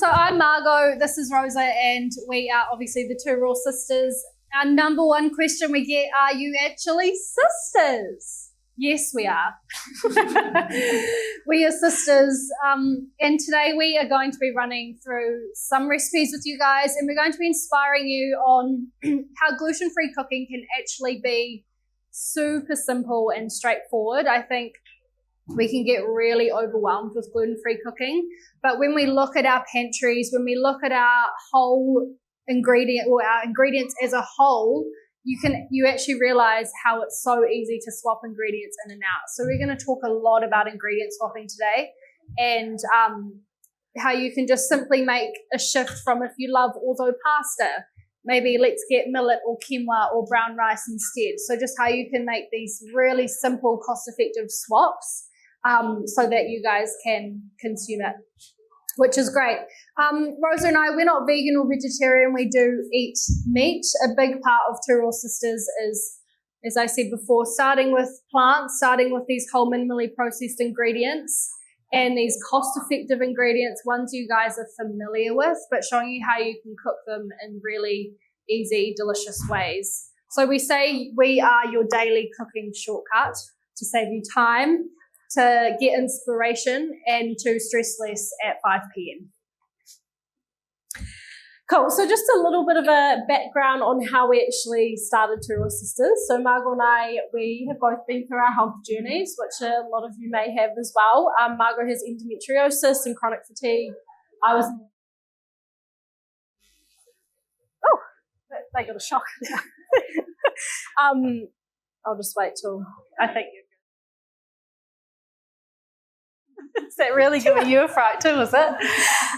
So I'm Margot, this is Rosa, and we are obviously the two Raw sisters. Our number one question we get, are you actually sisters? Yes, we are. We are sisters, and today we are going to be running through some recipes with you guys, and we're going to be inspiring you on how gluten-free cooking can actually be super simple and straightforward. I think we can get really overwhelmed with gluten-free cooking, but when we look at our pantries, when we look at our whole ingredient or our ingredients as a whole, you actually realize how it's so easy to swap ingredients in and out. So we're going to talk a lot about ingredient swapping today, and how you can just simply make a shift from, if you love orzo pasta, maybe let's get millet or quinoa or brown rice instead. So just how you can make these really simple, cost-effective swaps so that you guys can consume it, which is great. Rosa and I, we're not vegan or vegetarian. We do eat meat. A big part of Two Raw Sisters is, as I said before, starting with plants, starting with these whole minimally processed ingredients and these cost-effective ingredients, ones you guys are familiar with, but showing you how you can cook them in really easy, delicious ways. So we say we are your daily cooking shortcut to save you time, to get inspiration, and to stress less at 5 p.m. Cool. So just a little bit of a background on how we actually started Two Raw Sisters. So Margot and I, we have both been through our health journeys, which a lot of you may have as well. Margot has endometriosis and chronic fatigue. I was... Oh, they got a shock. I'll just wait till I think you... Is that really giving you a fright too, is it?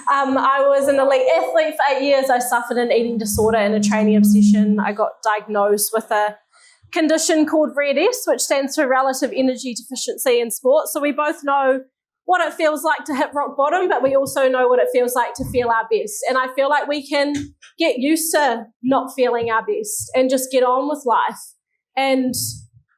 I was an elite athlete for 8 years. I suffered an eating disorder and a training obsession. I got diagnosed with a condition called RED-S, which stands for Relative Energy Deficiency in Sport. So we both know what it feels like to hit rock bottom, but we also know what it feels like to feel our best. And I feel like we can get used to not feeling our best and just get on with life and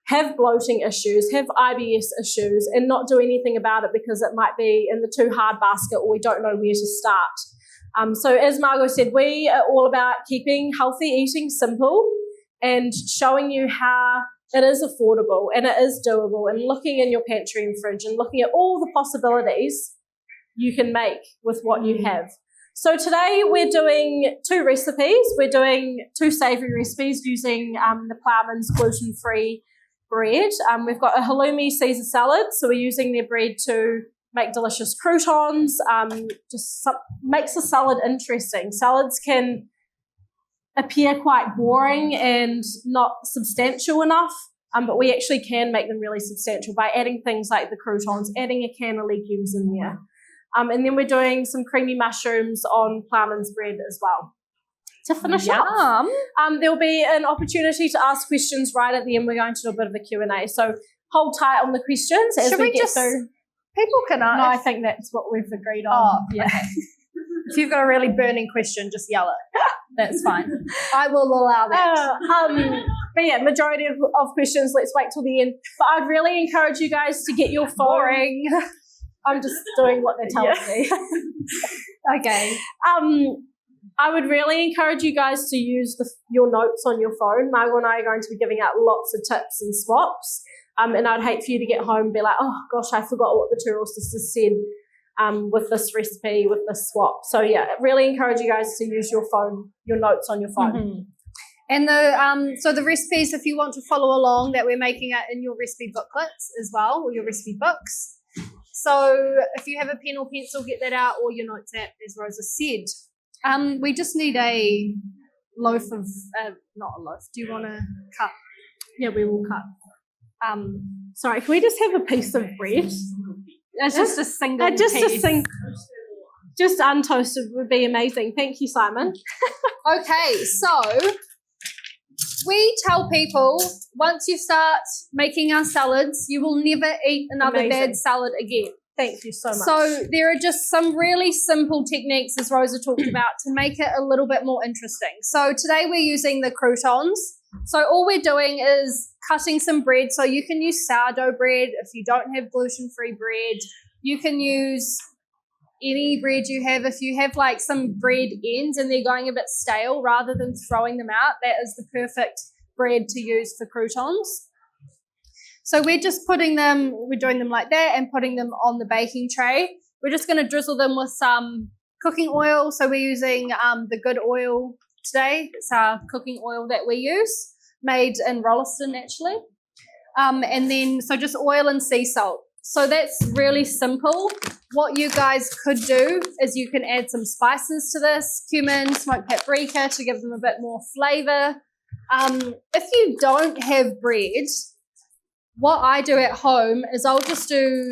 have bloating issues, have IBS issues, and not do anything about it because it might be in the too hard basket or we don't know where to start. So as Margot said, we are all about keeping healthy eating simple and showing you how it is affordable and it is doable, and looking in your pantry and fridge and looking at all the possibilities you can make with what you have. So today we're doing two recipes. We're doing two savoury recipes using the Ploughmans gluten-free bread. We've got a halloumi Caesar salad, so we're using their bread to make delicious croutons. Makes a salad interesting. Salads can appear quite boring and not substantial enough, but we actually can make them really substantial by adding things like the croutons, adding a can of legumes in there. And then we're doing some creamy mushrooms on Ploughman's bread as well. To finish off, there'll be an opportunity to ask questions right at the end. We're going to do a bit of a Q&A, so hold tight on the questions as we get through. People can ask. No, I think that's what we've agreed on. Oh, yeah. Okay. If you've got a really burning question, just yell it. That's fine. I will allow that. But yeah, majority of questions, let's wait till the end. But I'd really encourage you guys to get your phone. Boring. I'm just doing what they're telling me. Okay. I would really encourage you guys to use your notes on your phone. Margot and I are going to be giving out lots of tips and swaps. And I'd hate for you to get home and be like, oh gosh, I forgot what the Two Raw Sisters said with this recipe, with this swap. So yeah, really encourage you guys to use your phone, your notes on your phone. Mm-hmm. And so the recipes, if you want to follow along, that we're making it in your recipe booklets as well, or your recipe books. So if you have a pen or pencil, get that out, or your notes app, as Rosa said. We just need a loaf of, not a loaf, do you want to cut? Yeah, we will cut. Sorry, can we just have a piece of bread? It's just a single piece. Just untoasted would be amazing. Thank you, Simon. Okay, so we tell people once you start making our salads, you will never eat another bad salad again. Thank you so much. So there are just some really simple techniques, as Rosa talked about, to make it a little bit more interesting. So today we're using the croutons. So all we're doing is cutting some bread. So you can use sourdough bread if you don't have gluten-free bread. You can use any bread you have. If you have like some bread ends and they're going a bit stale, rather than throwing them out, that is the perfect bread to use for croutons. So we're doing them like that and putting them on the baking tray. We're just going to drizzle them with some cooking oil. So we're using the good oil today. It's our cooking oil that we use, made in Rolleston actually. And then, so just oil and sea salt. So that's really simple. What you guys could do is you can add some spices to this, cumin, smoked paprika to give them a bit more flavor. If you don't have bread, what I do at home is I'll just do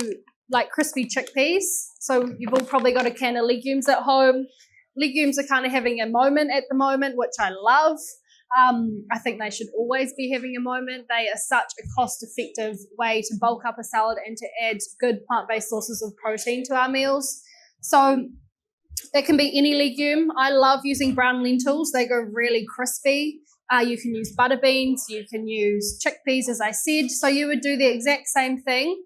like crispy chickpeas. So you've all probably got a can of legumes at home. Legumes are kind of having a moment at the moment, which I love. I think they should always be having a moment. They are such a cost-effective way to bulk up a salad and to add good plant-based sources of protein to our meals. So that can be any legume. I love using brown lentils. They go really crispy. You can use butter beans. You can use chickpeas, as I said. So you would do the exact same thing.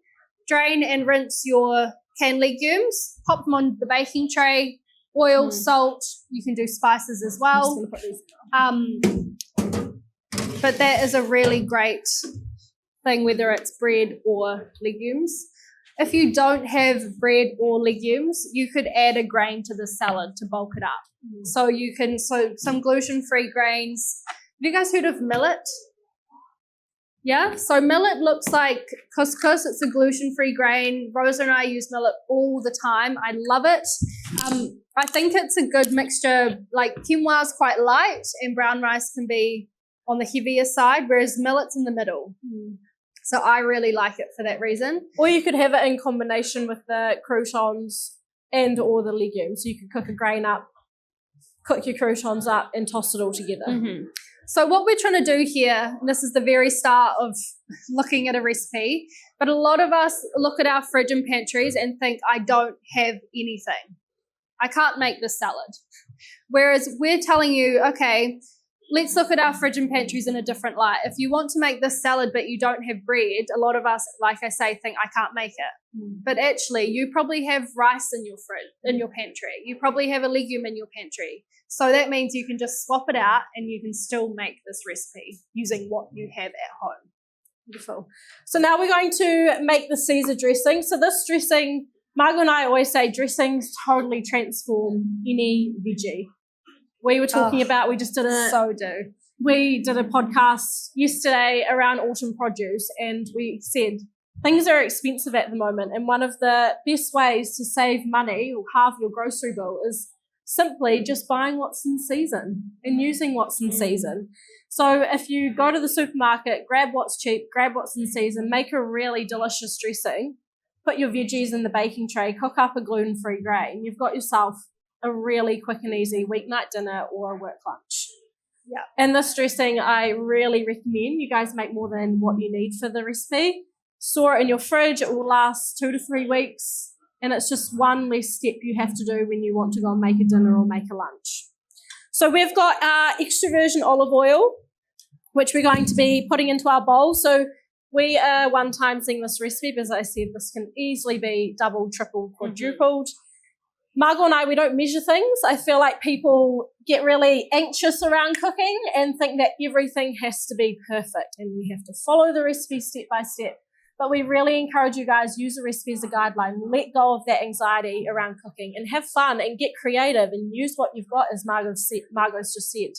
Drain and rinse your canned legumes. Pop them on the baking tray. Oil, salt. You can do spices as well. But that is a really great thing, whether it's bread or legumes. If you don't have bread or legumes, you could add a grain to the salad to bulk it up. So you can, some gluten-free grains. Have you guys heard of millet? Yeah, so millet looks like couscous. It's a gluten-free grain. Rosa and I use millet all the time. I love it. I think it's a good mixture. Like quinoa is quite light and brown rice can be on the heavier side, whereas millet's in the middle. So I really like it for that reason. Or you could have it in combination with the croutons and or the legumes. So you could cook a grain up, cook your croutons up and toss it all together. So what we're trying to do here, and this is the very start of looking at a recipe, but a lot of us look at our fridge and pantries and think, I don't have anything. I can't make this salad. Whereas we're telling you, okay, let's look at our fridge and pantries in a different light. If you want to make this salad but you don't have bread, a lot of us, like I say, think I can't make it. But actually, you probably have rice in your fridge, in your pantry. You probably have a legume in your pantry. So that means you can just swap it out and you can still make this recipe using what you have at home. Beautiful. So now we're going to make the Caesar dressing. So this dressing, Margot and I always say dressings totally transform any veggie. We were talking about, we did a podcast yesterday around autumn produce, and we said things are expensive at the moment, and one of the best ways to save money or halve your grocery bill is simply just buying what's in season and using what's in season. So if you go to the supermarket, grab what's cheap, grab what's in season, make a really delicious dressing, put your veggies in the baking tray, cook up a gluten-free grain, you've got yourself a really quick and easy weeknight dinner or a work lunch. Yeah. And this dressing, I really recommend you guys make more than what you need for the recipe. Store it in your fridge. It will last 2 to 3 weeks. And it's just one less step you have to do when you want to go and make a dinner or make a lunch. So we've got our extra virgin olive oil, which we're going to be putting into our bowl. So we are one-timesing this recipe, because as I said, this can easily be doubled, tripled, quadrupled. Margot and I, we don't measure things. I feel like people get really anxious around cooking and think that everything has to be perfect and we have to follow the recipe step by step. But we really encourage you guys, use the recipe as a guideline. Let go of that anxiety around cooking and have fun and get creative and use what you've got, as Margot's just said.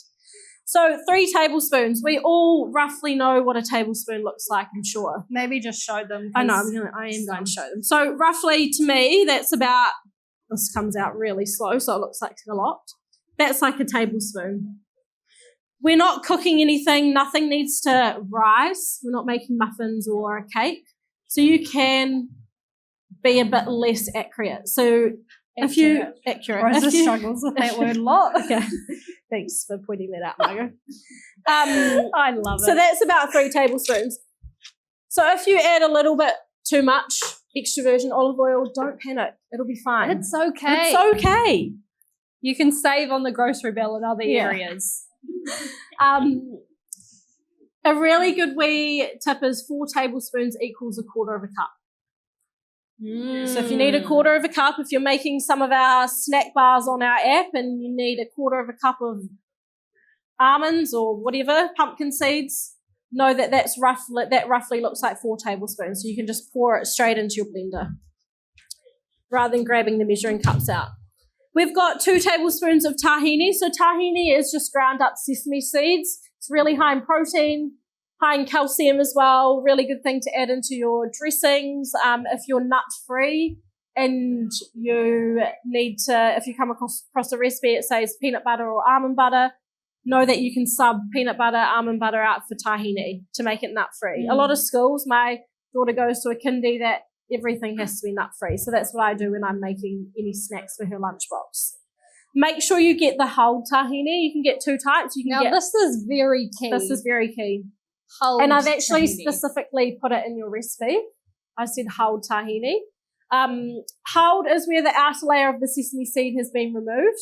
So 3 tablespoons. We all roughly know what a tablespoon looks like, I'm sure. Maybe just show them. I know, I am going to show them. So roughly, to me, that's about, this comes out really slow, so it looks like a lot. That's like a tablespoon. We're not cooking anything. Nothing needs to rise. We're not making muffins or a cake. So you can be a bit less accurate. So if you... Accurate. Rosa struggles with that word a lot. Okay. Thanks for pointing that out, Margot. I love it. So that's about 3 tablespoons. So if you add a little bit too much extra virgin olive oil, don't panic. It'll be fine. It's okay. It's okay. You can save on the grocery bill in other areas. A really good wee tip is 4 tablespoons equals 1/4 cup. So if you need a quarter of a cup, if you're making some of our snack bars on our app and you need a quarter of a cup of almonds or whatever, pumpkin seeds, know that that roughly looks like 4 tablespoons. So you can just pour it straight into your blender rather than grabbing the measuring cups out. We've got 2 tablespoons of tahini. So tahini is just ground up sesame seeds. It's really high in protein, high in calcium as well. Really good thing to add into your dressings. If you're nut-free and you need to, if you come across a recipe, it says peanut butter or almond butter, know that you can sub peanut butter, almond butter out for tahini to make it nut-free. A lot of schools, my daughter goes to a kindy that everything has to be nut-free. So that's what I do when I'm making any snacks for her lunchbox. Make sure you get the whole tahini. You can get 2 types. This is very key. This is very key. Whole and I've actually tahini. specifically put it in your recipe. I said whole tahini. Hulled is where the outer layer of the sesame seed has been removed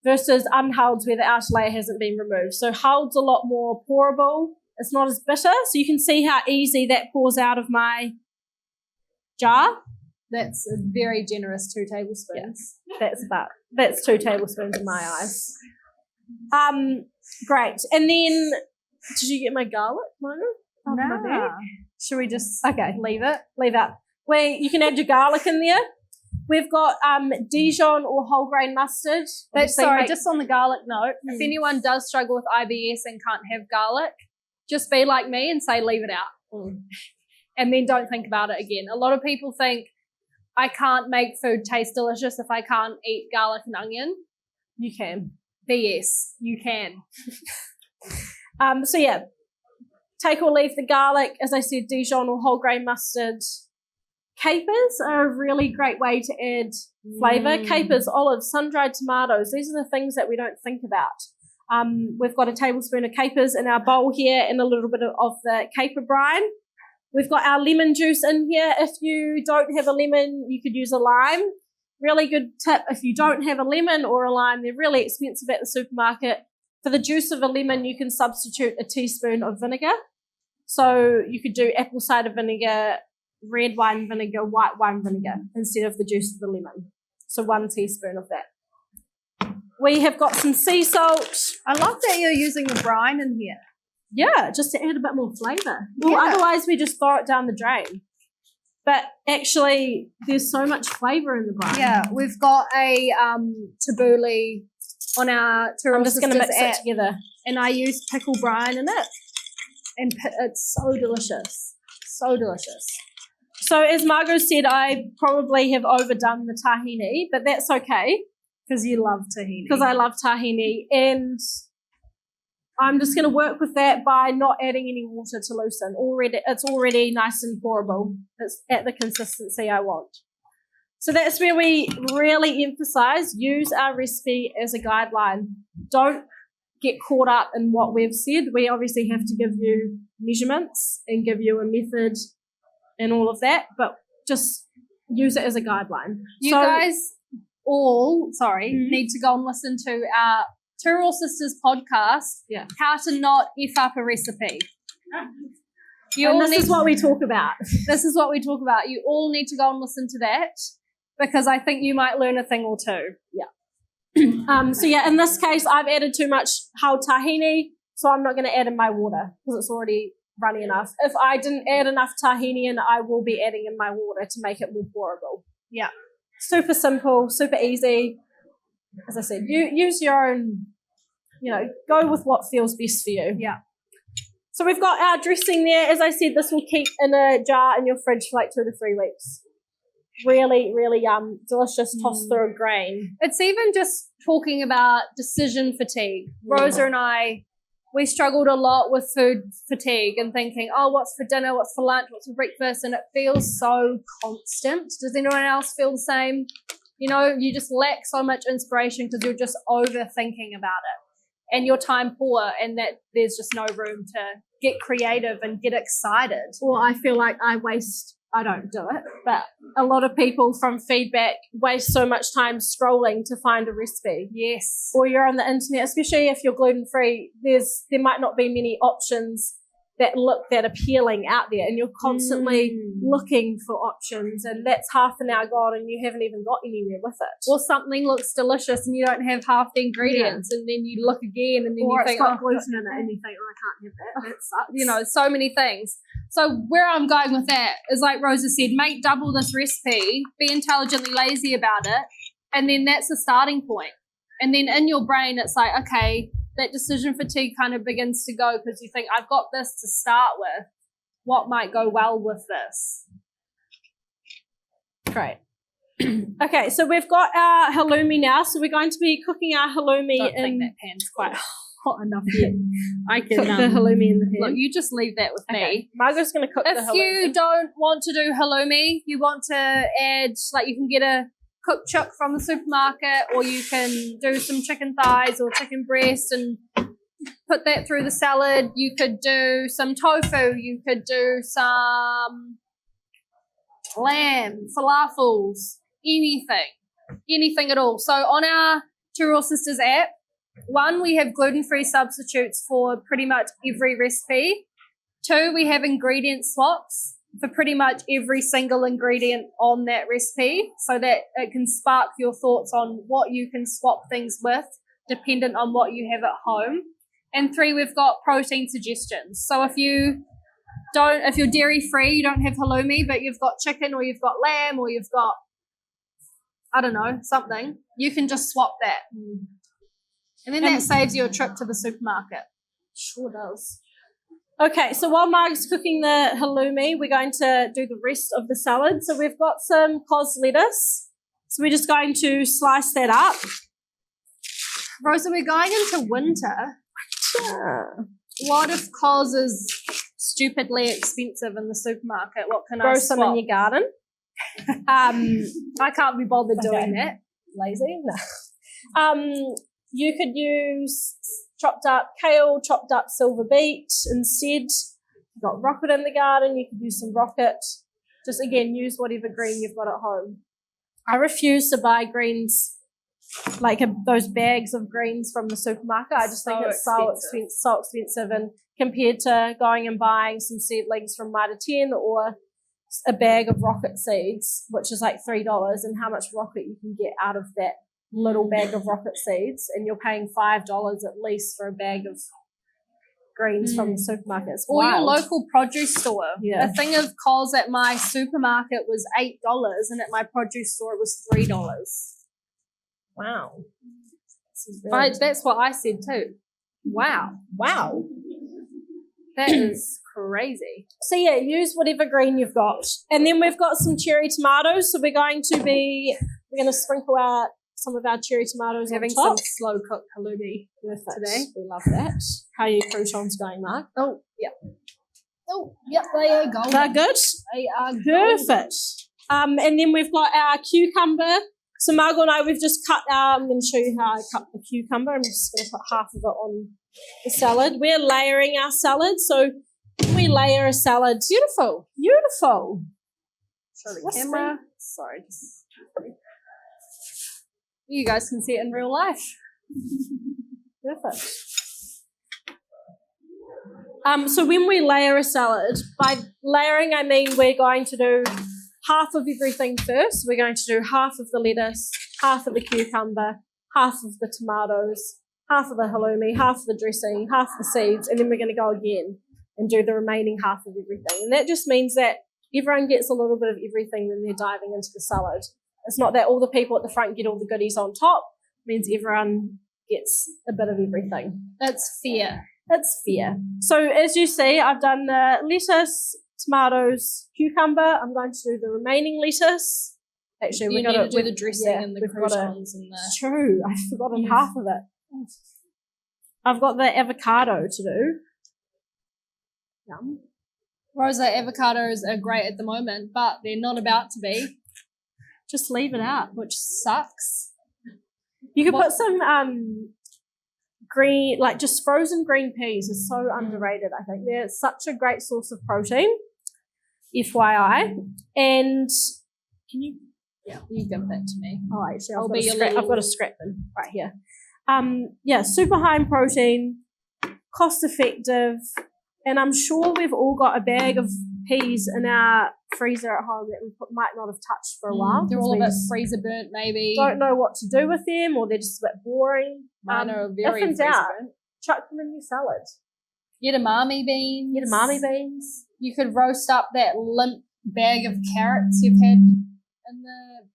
versus unhulled where the outer layer hasn't been removed. So hulled's a lot more pourable. It's not as bitter. So you can see how easy that pours out of my jar. That's a very generous 2 tablespoons. Yeah, that's 2 tablespoons in my eyes. Great. And then, did you get my garlic, Mona? No. Should we just leave it? Leave it. You can add your garlic in there. We've got Dijon or whole grain mustard. Just on the garlic note, if anyone does struggle with IBS and can't have garlic, just be like me and say leave it out. And then don't think about it again. A lot of people think, I can't make food taste delicious if I can't eat garlic and onion. You can. BS, you can. Take or leave the garlic. As I said, Dijon or whole grain mustard. Capers are a really great way to add flavour. Capers, olives, sun-dried tomatoes. These are the things that we don't think about. We've got a tablespoon of capers in our bowl here and a little bit of the caper brine. We've got our lemon juice in here. If you don't have a lemon, you could use a lime. Really good tip, if you don't have a lemon or a lime, they're really expensive at the supermarket. For the juice of a lemon, you can substitute a teaspoon of vinegar. So you could do apple cider vinegar, red wine vinegar, white wine vinegar instead of the juice of the lemon. So 1 teaspoon of that. We have got some sea salt. I love that you're using the brine in here. Yeah, just to add a bit more flavour. Well, otherwise we just throw it down the drain. But actually, there's so much flavour in the brine. Yeah, we've got a tabbouleh on our Turo I'm just going to mix it together. And I use pickle brine in it. And it's so delicious. So delicious. So as Margot said, I probably have overdone the tahini, but that's okay. Because you love tahini. Because I love tahini. And I'm just going to work with that by not adding any water to loosen. It's already nice and pourable. It's at the consistency I want. So that's where we really emphasize, use our recipe as a guideline. Don't get caught up in what we've said. We obviously have to give you measurements and give you a method and all of that, but just use it as a guideline. You guys all, need to go and listen to our Two Raw Sisters podcast, How to Not F Up a Recipe. This is what we talk about. This is what we talk about. You all need to go and listen to that because I think you might learn a thing or two. Yeah. In this case, I've added too much whole tahini, so I'm not going to add in my water because it's already runny enough. If I didn't add enough tahini in, I will be adding in my water to make it more pourable. Yeah. Super simple, super easy. As I said, use your own, go with what feels best for you. Yeah. So we've got our dressing there. As I said, this will keep in a jar in your fridge for like 2 to 3 weeks. Really, really delicious toss through a grain. It's even just talking about decision fatigue. Rosa and I, we struggled a lot with food fatigue and thinking, what's for dinner, what's for lunch, what's for breakfast, and it feels so constant. Does anyone else feel the same? You just lack so much inspiration because you're just overthinking about it and your time poor and that there's just no room to get creative and get excited. Well, I feel like I don't do it, but a lot of people from feedback waste so much time scrolling to find a recipe. Yes. Or you're on the internet, especially if you're gluten-free, there might not be many options that look that appealing out there, and you're constantly looking for options, and that's half an hour gone and you haven't even got anywhere with it. Or something looks delicious and you don't have half the ingredients, and then you look again and then Or you it's think, got gluten in it and you think, I can't have that. That sucks. you know, so many things. So where I'm going with that is, like Rosa said, make double this recipe, be intelligently lazy about it, and then that's the starting point. And then in your brain, it's like, okay, that decision fatigue kind of begins to go because you think, I've got this to start with. What might go well with this? Great. Okay, so we've got our halloumi now. So we're going to be cooking our halloumi I think that pan's quite hot enough yet. I can cook the halloumi in the pan. Look, you just leave that with me. Margot's going to cook the halloumi. If you don't want to do halloumi, you want to add, like, you can get a cooked chook from the supermarket, or you can do some chicken thighs or chicken breast and put that through the salad. You could do some tofu. You could do some lamb, falafels, anything at all. So on our Two Raw Sisters app, one, we have gluten-free substitutes for pretty much every recipe. Two, we have ingredient swaps for pretty much every single ingredient on that recipe, so that it can spark your thoughts on what you can swap things with dependent on what you have at home. And three, we've got protein suggestions. So if you're dairy free, you don't have halloumi, but you've got chicken or you've got lamb or you've got, I don't know, something, you can just swap that. And then that saves you a trip to the supermarket. Sure does. Okay, so while Marg's cooking the halloumi, we're going to do the rest of the salad. So we've got some cos lettuce. So we're just going to slice that up. Rosa, we're going into winter. What if cos is stupidly expensive in the supermarket? What can Grow I some swap? in your garden. I can't be bothered doing that. Lazy? No. You could use chopped up kale, chopped up silver beet instead. You've got rocket in the garden, you could use some rocket. Just, again, use whatever green you've got at home. I refuse to buy greens, like those bags of greens from the supermarket. I just think it's so expensive, and compared to going and buying some seedlings from Mitre 10 or a bag of rocket seeds, which is like $3, and how much rocket you can get out of that little bag of rocket seeds, and you're paying $5 at least for a bag of greens from the supermarket. It's or wild. your local produce store. Yeah. A thing of cos at my supermarket was $8, and at my produce store it was $3. Wow. That's what I said too. Wow. That is crazy. So yeah, use whatever green you've got. And then we've got some cherry tomatoes, so we're going to sprinkle out some of our cherry tomatoes Having on top. some slow cooked halloumi today. We love that. How are your croutons going, Mark? Oh, yep. Oh, yep, they are golden. They're good? They are Perfect. And then we've got our cucumber. So Margot and I, we've just I'm going to show you how I cut the cucumber. I'm just going to put half of it on the salad. We're layering our salad. So when we layer a salad, beautiful. Show the camera. Sorry. You guys can see it in real life. Perfect. So when we layer a salad, by layering I mean we're going to do half of everything first. We're going to do half of the lettuce, half of the cucumber, half of the tomatoes, half of the halloumi, half of the dressing, half of the seeds, and then we're going to go again and do the remaining half of everything. And that just means that everyone gets a little bit of everything when they're diving into the salad. It's not that all the people at the front get all the goodies on top. It means everyone gets a bit of everything. That's fair. That's fair. So as you see, I've done the lettuce, tomatoes, cucumber. I'm going to do the remaining lettuce. Actually, you need to do the dressing and the croutons and the... It's true. I've forgotten half of it. I've got the avocado to do. Yum. Rosa, avocados are great at the moment, but they're not about to be. Just leave it out. Which sucks. You could put some green, like just frozen green peas is so underrated, I think. They're such a great source of protein, FYI. And can you... Yeah, you give that to me. Oh, actually, I've got a scrap bin right here. Super high in protein, cost effective, And I'm sure we've all got a bag of peas in our freezer at home that we might not have touched for a while. They're all a bit freezer burnt, maybe. Don't know what to do with them, or they're just a bit boring. Mine are very if in freezer doubt, burnt. chuck them in your salad. Edamame beans. Edamame beans. You could roast up that limp bag of carrots you've had in the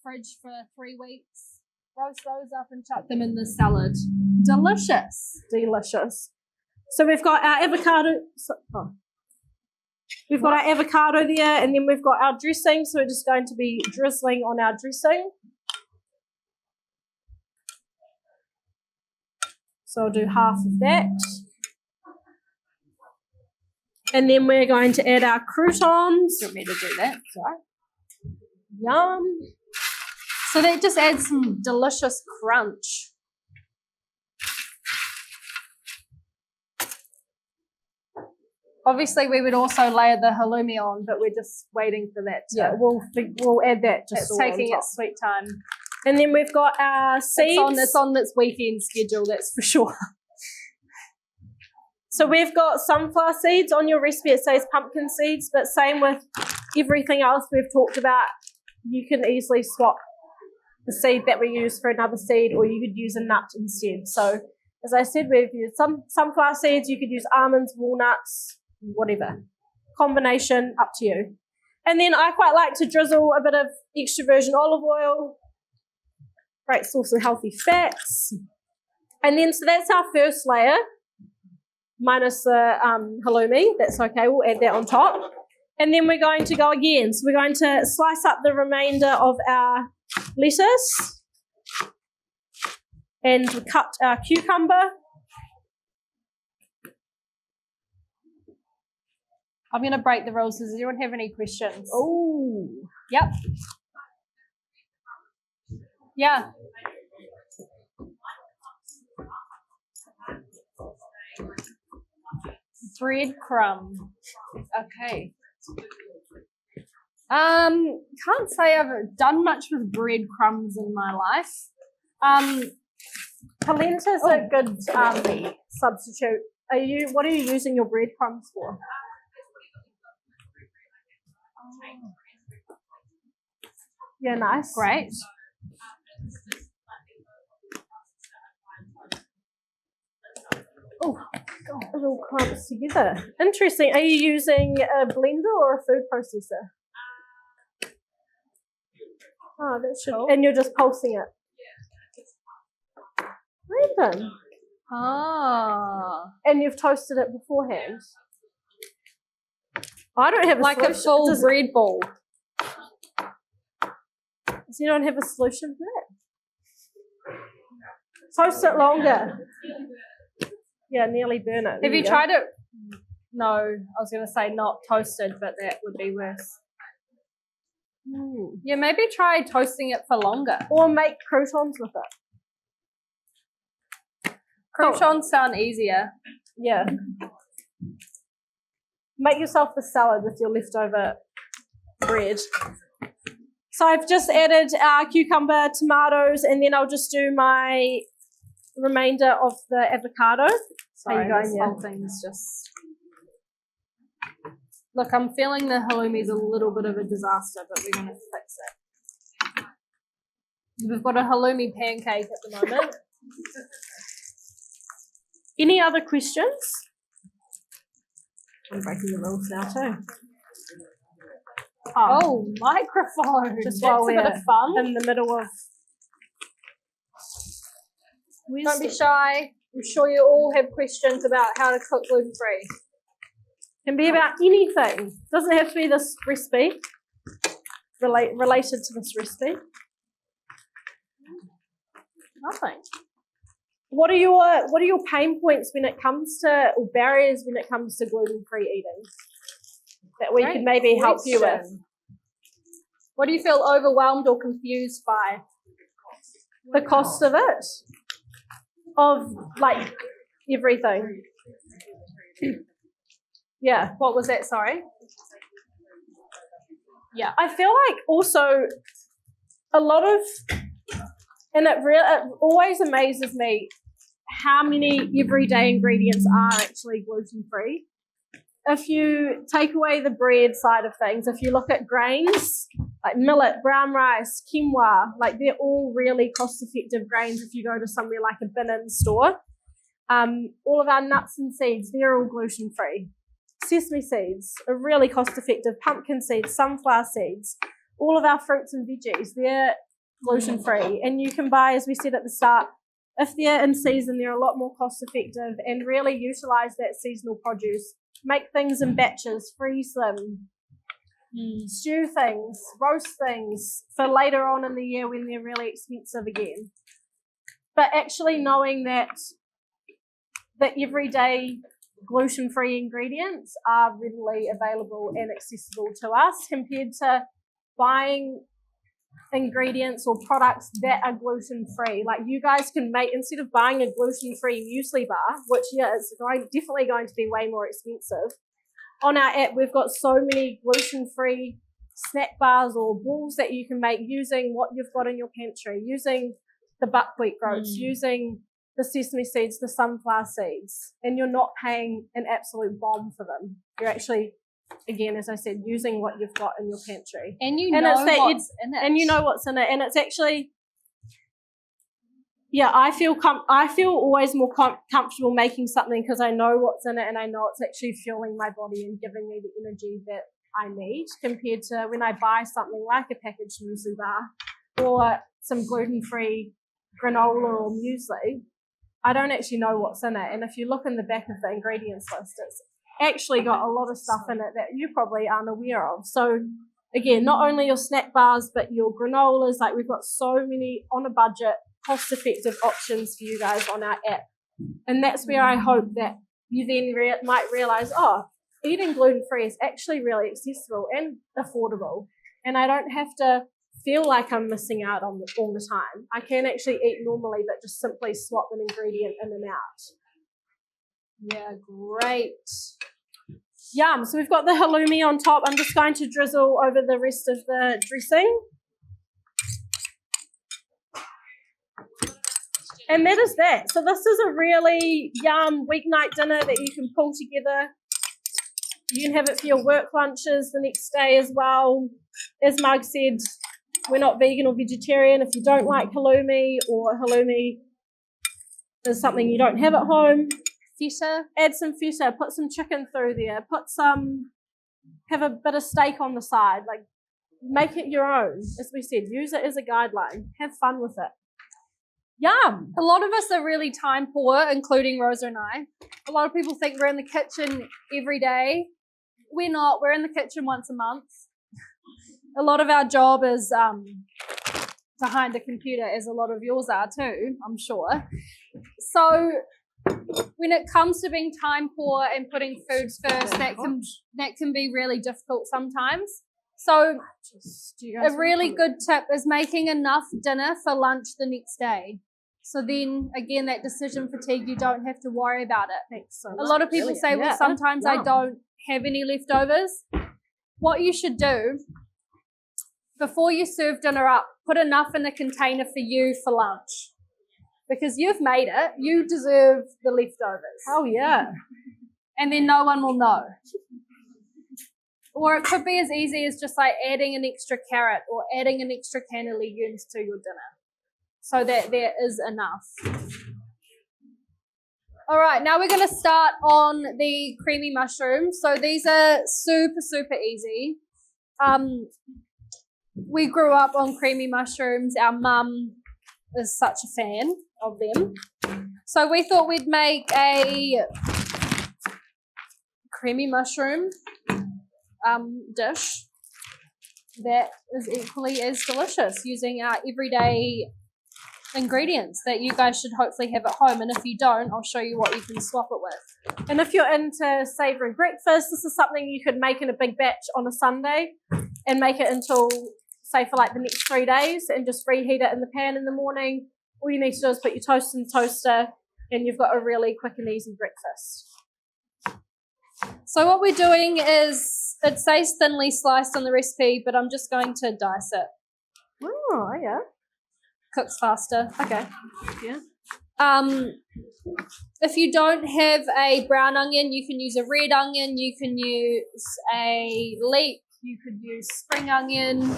fridge for 3 weeks. Roast those up and chuck them in the salad. Delicious. Delicious. So we've got our avocado. We've got our avocado there, and then we've got our dressing. So we're just going to be drizzling on our dressing. So I'll do half of that. And then we're going to add our croutons. Do you want me to do that? Sorry. Yum. So that just adds some delicious crunch. Obviously, we would also layer the halloumi on, but we're just waiting for that. We'll add that. Just it's taking its sweet time. And then we've got our seeds. It's on its weekend schedule, that's for sure. So we've got sunflower seeds on your recipe. It says pumpkin seeds, but same with everything else we've talked about. You can easily swap the seed that we use for another seed, or you could use a nut instead. So as I said, we've used some sunflower seeds. You could use almonds, walnuts, whatever. Combination, up to you. And then I quite like to drizzle a bit of extra virgin olive oil. Great source of healthy fats. And then, so that's our first layer, minus the halloumi. That's okay, we'll add that on top. And then we're going to go again. So we're going to slice up the remainder of our lettuce and cut our cucumber. I'm going to break the rules. Does anyone have any questions? Oh. Yep. Yeah. Breadcrumb. Okay. Can't say I've done much with breadcrumbs in my life. Polenta's a good substitute. What are you using your breadcrumbs for? Yeah, nice. Great. Oh, God, it all clumps together. Interesting. Are you using a blender or a food processor? Oh, that should. Cool. And you're just pulsing it. Random. Ah. And you've toasted it beforehand. I don't have a like solution. A full bread ball. Does anyone have a solution for that? Toast it longer. Yeah, nearly burn it. Have you tried it? No, I was going to say not toasted, but that would be worse. Yeah, maybe try toasting it for longer. Or make croutons with it. Croutons sound easier. Yeah. Make yourself the salad with your leftover bread. So I've just added our cucumber, tomatoes, and then I'll just do my remainder of the avocado. Sorry, this whole thing's just... Look, I'm feeling the halloumi's a little bit of a disaster, but we're going to fix it. We've got a halloumi pancake at the moment. Any other questions? I'm breaking the rules now too. Oh, microphone. Just That's while a bit of fun. In the middle of... Don't be shy. I'm sure you all have questions about how to cook gluten-free. Can be about anything. Doesn't have to be this recipe. Related to this recipe. Nothing. What are your pain points when it comes to, or barriers when it comes to gluten-free eating that we can maybe help you with? What do you feel overwhelmed or confused by? The cost of it. Of like everything. Yeah. What was that? Sorry. Yeah. I feel like also a lot of, and it always amazes me how many everyday ingredients are actually gluten-free. if you take away the bread side of things, if you look at grains, like millet, brown rice, quinoa, like they're all really cost-effective grains if you go to somewhere like a bin-in store. All of our nuts and seeds, they're all gluten-free. Sesame seeds are really cost-effective. Pumpkin seeds, sunflower seeds, all of our fruits and veggies, they're gluten-free. And you can buy, as we said at the start, if they're in season, they're a lot more cost-effective, and really utilise that seasonal produce. Make things in batches, freeze them, stew things, roast things for later on in the year when they're really expensive again. But actually knowing that the everyday gluten-free ingredients are readily available and accessible to us compared to buying ingredients or products that are gluten-free. Like you guys can make, instead of buying a gluten-free muesli bar, which is definitely going to be way more expensive, on our app we've got so many gluten-free snack bars or balls that you can make using what you've got in your pantry, using the buckwheat groats, using the sesame seeds, the sunflower seeds, and you're not paying an absolute bomb for them. You're actually, again, as I said, using what you've got in your pantry. And you know what's in it. And you know what's in it. And it's actually, yeah, I feel always more comfortable making something because I know what's in it and I know it's actually fueling my body and giving me the energy that I need compared to when I buy something like a packaged muesli bar or some gluten-free granola or muesli. I don't actually know what's in it. And if you look in the back of the ingredients list, it's actually got a lot of stuff in it that you probably aren't aware of. So again, not only your snack bars, but your granolas, like we've got so many on a budget, cost-effective options for you guys on our app. And that's where I hope that you then might realise, oh, eating gluten-free is actually really accessible and affordable. And I don't have to feel like I'm missing out on all the time. I can actually eat normally, but just simply swap an ingredient in and out. Yeah, great. Yum. So we've got the halloumi on top. I'm just going to drizzle over the rest of the dressing. And that is that. So this is a really yum weeknight dinner that you can pull together. You can have it for your work lunches the next day as well. As Marg said, we're not vegan or vegetarian. If you don't like halloumi or halloumi is something you don't have at home, feta. Add some feta, put some chicken through there, have a bit of steak on the side, like make it your own. As we said, use it as a guideline. Have fun with it. Yum. A lot of us are really time poor, including Rosa and I. A lot of people think we're in the kitchen every day. We're not. We're in the kitchen once a month. A lot of our job is behind the computer, as a lot of yours are too, I'm sure. So when it comes to being time poor and putting foods first, that can be really difficult sometimes. So a really good tip is making enough dinner for lunch the next day. So then, again, that decision fatigue, you don't have to worry about it. Thanks so much. A lot of people say, well, sometimes I don't have any leftovers. What you should do, before you serve dinner up, put enough in the container for you for lunch. Because you've made it, you deserve the leftovers. Oh, yeah. And then no one will know. Or it could be as easy as just like adding an extra carrot or adding an extra can of legumes to your dinner so that there is enough. All right, now we're going to start on the creamy mushrooms. So these are super, super easy. We grew up on creamy mushrooms. Our mum is such a fan of them. So we thought we'd make a creamy mushroom dish that is equally as delicious using our everyday ingredients that you guys should hopefully have at home. And if you don't, I'll show you what you can swap it with. And if you're into savoury breakfast, this is something you could make in a big batch on a Sunday and make it until, say, for like the next 3 days and just reheat it in the pan in the morning. All you need to do is put your toast in the toaster and you've got a really quick and easy breakfast. So what we're doing is, it says thinly sliced on the recipe, but I'm just going to dice it. Oh, yeah. Cooks faster. Okay. Yeah. If you don't have a brown onion, you can use a red onion, you can use a leek, you could use spring onion.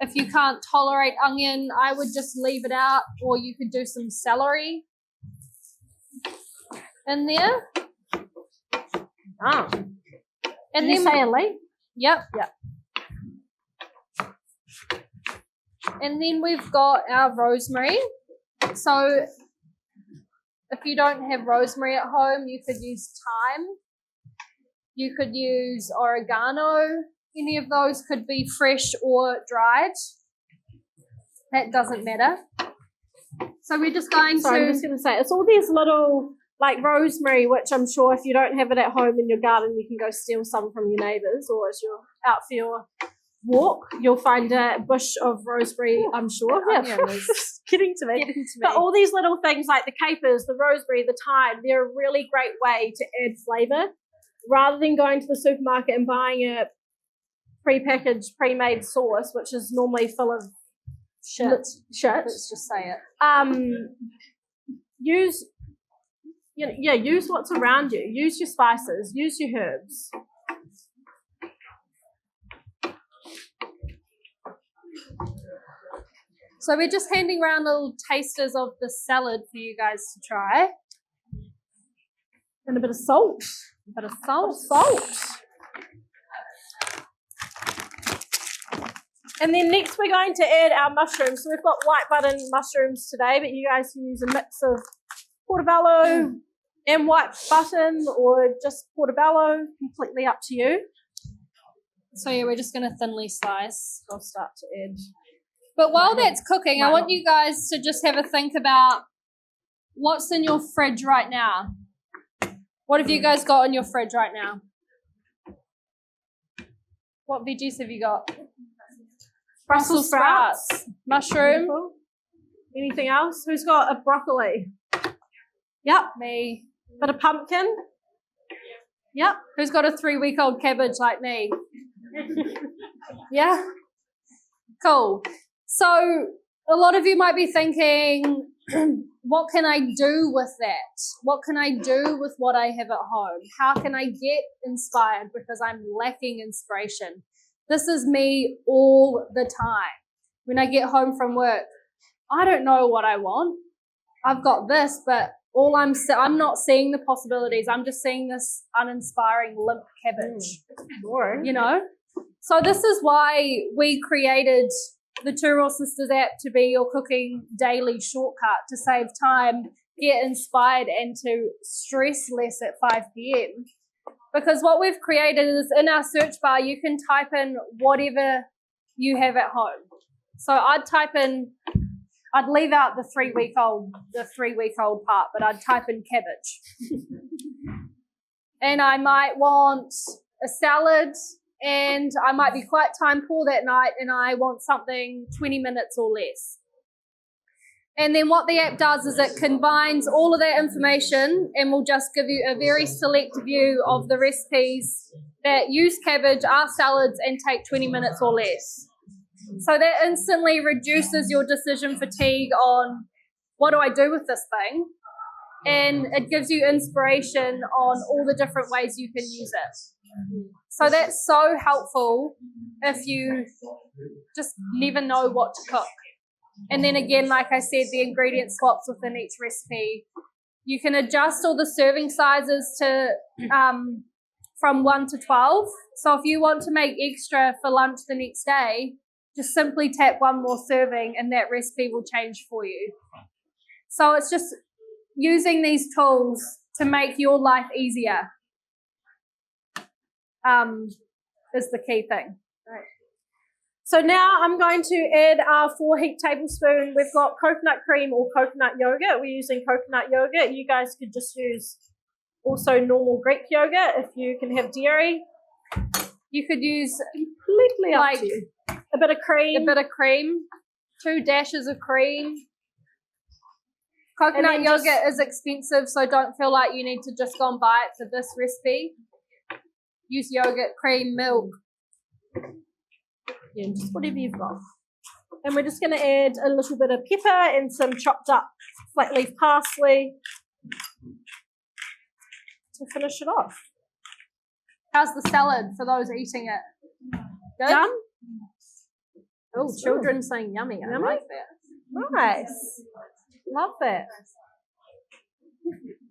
If you can't tolerate onion, I would just leave it out, or you could do some celery in there. Ah. And Did you say a leek? Yep. And then we've got our rosemary. So if you don't have rosemary at home, you could use thyme. You could use oregano. Any of those could be fresh or dried. That doesn't matter. So we're just going I'm just going to say, it's all these little, like rosemary, which I'm sure if you don't have it at home in your garden, you can go steal some from your neighbours, or as you're out for your walk, you'll find a bush of rosemary, I'm sure. Yeah, getting to me. But all these little things like the capers, the rosemary, the thyme, they're a really great way to add flavour. Rather than going to the supermarket and buying a pre-packaged, pre-made sauce, which is normally full of shit. Let's just say it. Use what's around you. Use your spices. Use your herbs. So we're just handing around little tasters of the salad for you guys to try. And a bit of salt. And then next we're going to add our mushrooms. So we've got white button mushrooms today, but you guys can use a mix of portobello and white button, or just portobello, completely up to you. So yeah, we're just going to thinly slice. I'll start to add. But while that's cooking, I want you guys to just have a think about what's in your fridge right now. What have you guys got in your fridge right now? What veggies have you got? Brussels sprouts. Mushroom. Anything else? Who's got a broccoli? Yep. Me. Bit of pumpkin? Yep. Who's got a 3-week-old cabbage like me? Yeah? Cool. So a lot of you might be thinking, what can I do with that? What can I do with what I have at home? How can I get inspired, because I'm lacking inspiration? This is me all the time. When I get home from work, I don't know what I want. I've got this, but I'm not seeing the possibilities. I'm just seeing this uninspiring limp cabbage. You know? So this is why we created the Two Raw Sisters app to be your cooking daily shortcut, to save time, get inspired, and to stress less at 5 p.m. Because what we've created is, in our search bar, you can type in whatever you have at home. So I'd leave out the 3-week-old part, but I'd type in cabbage. And I might want a salad, and I might be quite time poor that night, and I want something 20 minutes or less. And then what the app does is it combines all of that information and will just give you a very select view of the recipes that use cabbage, are salads, and take 20 minutes or less. So that instantly reduces your decision fatigue on what do I do with this thing, and it gives you inspiration on all the different ways you can use it. So that's so helpful if you just never know what to cook. And then again, like I said, the ingredient swaps within each recipe. You can adjust all the serving sizes to from 1 to 12. So if you want to make extra for lunch the next day, just simply tap one more serving and that recipe will change for you. So it's just using these tools to make your life easier is the key thing. Right. So now I'm going to add our 4 heaped tablespoons. We've got coconut cream or coconut yogurt. We're using coconut yogurt. You guys could just use also normal Greek yogurt if you can have dairy. You could use completely up to you. A bit of cream, 2 dashes of cream. Coconut yogurt is expensive, so don't feel like you need to just go and buy it for this recipe. Use yogurt, cream, milk. Yeah, just whatever you've got. And we're just going to add a little bit of pepper and some chopped up flat leaf parsley to finish it off. How's the salad for those eating it? Good? Done? Oh, children saying yummy. I like that. Nice. Love that.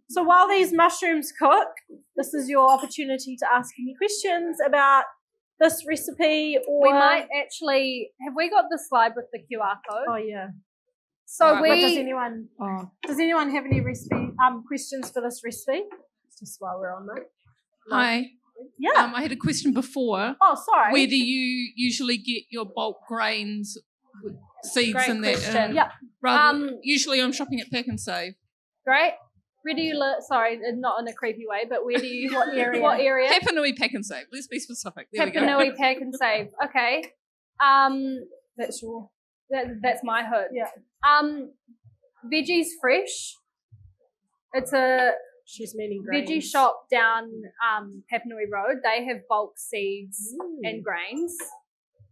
So while these mushrooms cook, this is your opportunity to ask any questions about this recipe, or we might actually have we got the slide with the QR code? Oh yeah. So does anyone have any recipe questions for this recipe? Just while we're on that. No. Hi. Yeah. I had a question before. Oh, sorry. Where do you usually get your bulk grains, seeds, Great and question. that? Usually I'm shopping at Pack and Save. Great. Where do you live? Sorry, not in a creepy way, but where do you? What area? What area? Hapanui Pack and Save. Let's be specific. There we go. Hapanui Pack and Save. Okay. That's your. That's my hood. Yeah. Veggies Fresh. It's a She's meaning grains. veggie shop down Hapanui Road. They have bulk seeds and grains.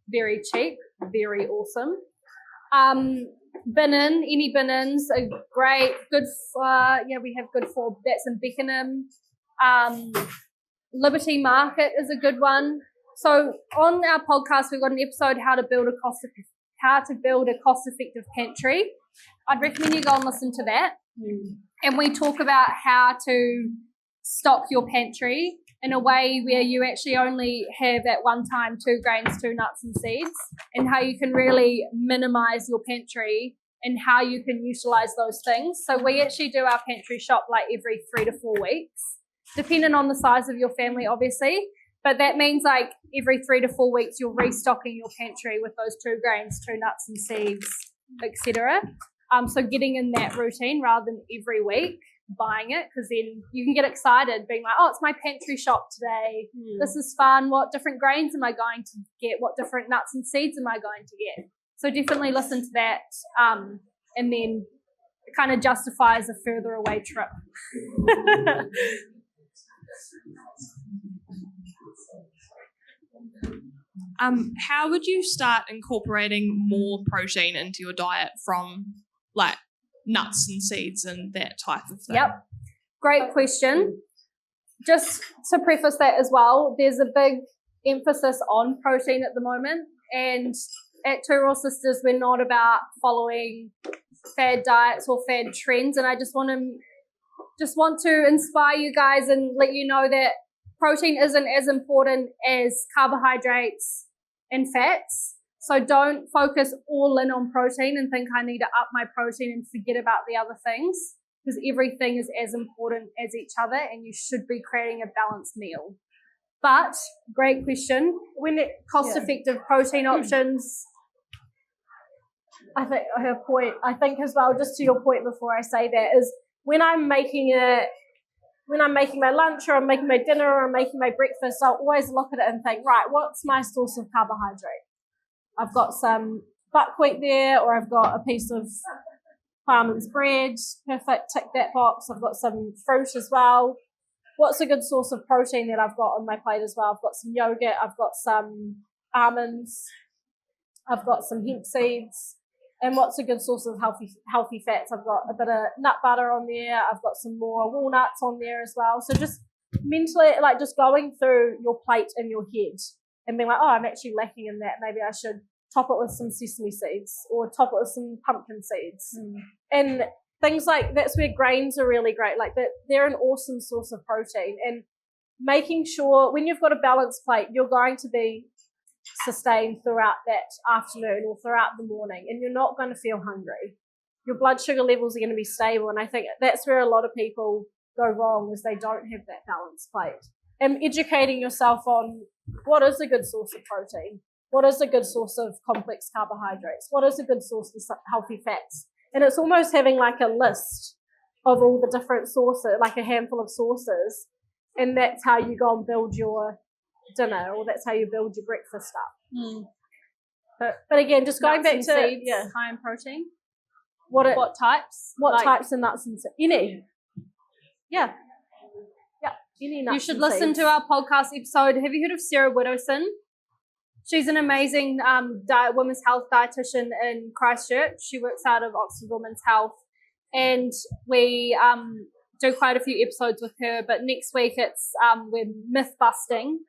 Very cheap. Very awesome. Any bin-ins are great. Good for, we have good for, that's in Beckenham. Liberty Market is a good one. So on our podcast, we've got an episode how to build a cost-effective pantry. I'd recommend you go and listen to that. And we talk about how to stock your pantry in a way where you actually only have at one time 2 grains, 2 nuts and seeds, and how you can really minimize your pantry and how you can utilize those things. So we actually do our pantry shop like every 3 to 4 weeks, depending on the size of your family, obviously. But that means like every 3 to 4 weeks, you're restocking your pantry with those 2 grains, 2 nuts and seeds, etc. So getting in that routine rather than every week buying it, because then you can get excited being like, oh, it's my pantry shop today. This is fun. What different grains am I going to get? What different nuts and seeds am I going to get? So definitely listen to that, and then it kind of justifies a further away trip. How would you start incorporating more protein into your diet from like nuts and seeds and that type of thing? Yep. Great question. Just to preface that as well, there's a big emphasis on protein at the moment, and at Two Raw Sisters, we're not about following fad diets or fad trends, and I just want to inspire you guys and let you know that protein isn't as important as carbohydrates and fats. So don't focus all in on protein and think I need to up my protein and forget about the other things, because everything is as important as each other and you should be creating a balanced meal. But great question. When it cost-effective protein options, I think as well, just to your point before I say that, is when I'm making my lunch or I'm making my dinner or I'm making my breakfast, I'll always look at it and think, right, what's my source of carbohydrate? I've got some buckwheat there, or I've got a piece of Ploughmans bread. Perfect, tick that box. I've got some fruit as well. What's a good source of protein that I've got on my plate as well? I've got some yogurt. I've got some almonds. I've got some hemp seeds. And what's a good source of healthy fats? I've got a bit of nut butter on there. I've got some more walnuts on there as well. So just mentally, like just going through your plate in your head and being like, oh, I'm actually lacking in that. Maybe I should top it with some sesame seeds or top it with some pumpkin seeds. And things like that's where grains are really great. Like that, they're an awesome source of protein. And making sure when you've got a balanced plate, you're going to be sustained throughout that afternoon or throughout the morning, and you're not going to feel hungry. Your blood sugar levels are going to be stable, and I think that's where a lot of people go wrong, is they don't have that balanced plate. And educating yourself on what is a good source of protein, what is a good source of complex carbohydrates, what is a good source of healthy fats, and it's almost having like a list of all the different sources, like a handful of sources, and that's how you go and build your dinner, or that's how you build your breakfast up. But again, just going back to seeds, high in protein. What types? What types of nuts and seeds? Any. Yeah. Any nuts. You should listen to our podcast episode. Have you heard of Sarah Widowson? She's an amazing women's health dietitian in Christchurch. She works out of Oxford Women's Health, and we do quite a few episodes with her. But next week we're myth busting.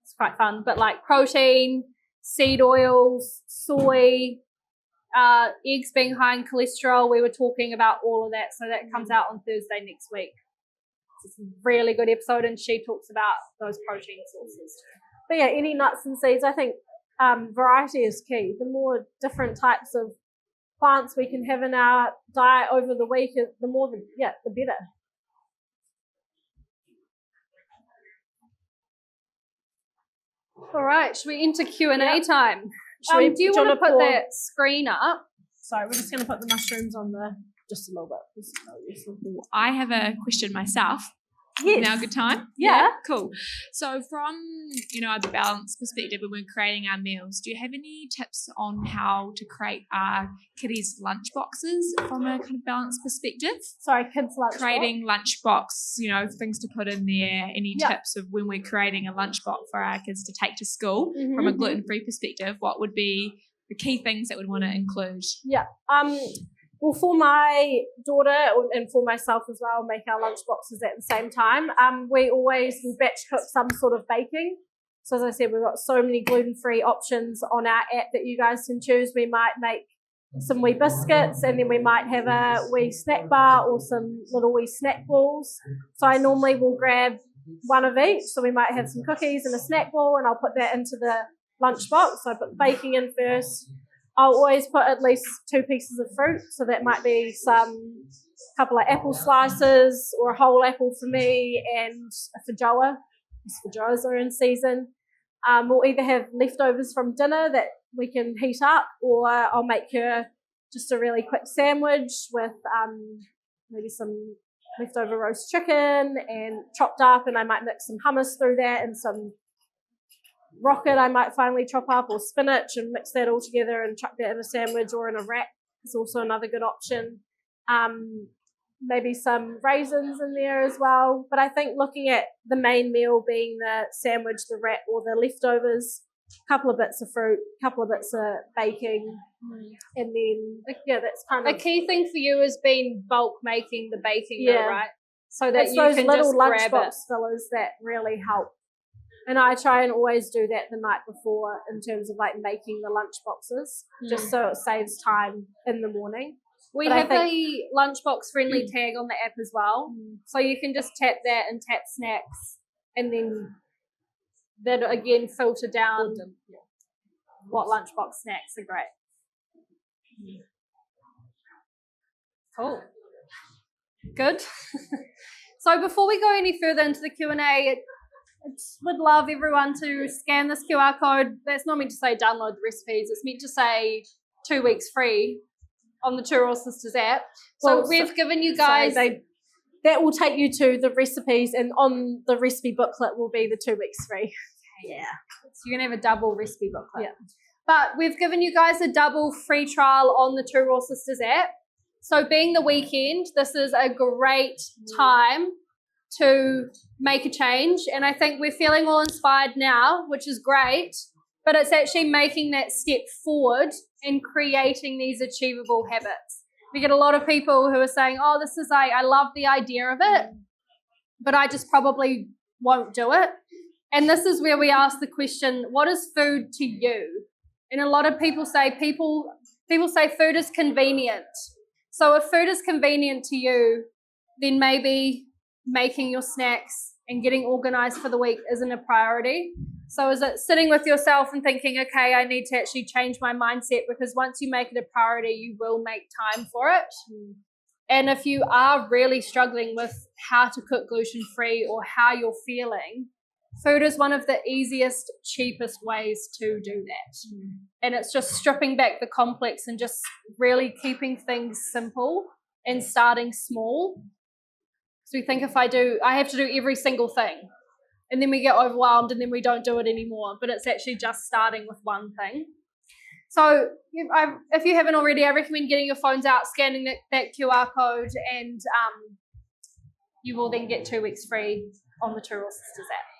It's quite fun, but like protein, seed oils, soy, eggs being high in cholesterol. We were talking about all of that, so that comes out on Thursday next week. It's a really good episode, and she talks about those protein sources too. But yeah, any nuts and seeds, I think variety is key. The more different types of plants we can have in our diet over the week, the more, the better. All right, should we enter Q&A time? Do you want to put that screen up? Sorry, we're just going to put the mushrooms on just a little bit. I have a question myself. Yes. Now a good time? Yeah. Cool. So from, the balance perspective when we're creating our meals, do you have any tips on how to create our kiddies' lunch boxes from a kind of balance perspective? Sorry, kids' lunch Creating lunch box, things to put in there, any tips of when we're creating a lunch box for our kids to take to school from a gluten-free perspective, what would be the key things that we'd want to include? Yeah. Well, for my daughter and for myself as well, make our lunch boxes at the same time. We batch cook some sort of baking. So as I said, we've got so many gluten-free options on our app that you guys can choose. We might make some wee biscuits, and then we might have a wee snack bar or some little wee snack balls. So I normally will grab one of each. So we might have some cookies and a snack ball, and I'll put that into the lunch box. So I put the baking in first. I'll always put at least 2 pieces of fruit, so that might be couple of apple slices or a whole apple for me, and a feijoa. These feijoas are in season. We'll either have leftovers from dinner that we can heat up, or I'll make her just a really quick sandwich with maybe some leftover roast chicken and chopped up, and I might mix some hummus through that and some rocket I might finally chop up, or spinach, and mix that all together and chuck that in a sandwich or in a wrap is also another good option. Maybe some raisins in there as well. But I think looking at the main meal being the sandwich, the wrap, or the leftovers, a couple of bits of fruit, a couple of bits of baking, and then that's kind of a key thing for you has been bulk making the baking, though, right? So that it's you those can little just grab lunchbox it. fillers that really help. And I try and always do that the night before in terms of like making the lunch boxes, just so it saves time in the morning. We have a lunchbox friendly tag on the app as well. So you can just tap that and tap snacks, and then that again filter down what lunchbox snacks are great. Cool. Good. So before we go any further into the Q&A, I would love everyone to scan this QR code. That's not meant to say download the recipes. It's meant to say 2 weeks free on the Two Raw Sisters app. So we've given you guys... that will take you to the recipes, and on the recipe booklet will be the 2 weeks free. Yeah. So you're going to have a double recipe booklet. Yeah. But we've given you guys a double free trial on the Two Raw Sisters app. So being the weekend, this is a great time to make a change. And I think we're feeling all inspired now, which is great. But it's actually making that step forward and creating these achievable habits. We get a lot of people who are saying, oh, this is I love the idea of it, but I just probably won't do it. And this is where we ask the question, what is food to you? And a lot of people say food is convenient. So if food is convenient to you, then maybe making your snacks and getting organized for the week isn't a priority. So is it sitting with yourself and thinking, okay, I need to actually change my mindset, because once you make it a priority, you will make time for it. And if you are really struggling with how to cook gluten-free or how you're feeling, food is one of the easiest, cheapest ways to do that. And it's just stripping back the complex and just really keeping things simple and starting small. So we think I have to do every single thing. And then we get overwhelmed and then we don't do it anymore. But it's actually just starting with one thing. So if you haven't already, I recommend getting your phones out, scanning that QR code, and you will then get 2 weeks free on the Two Raw Sisters app.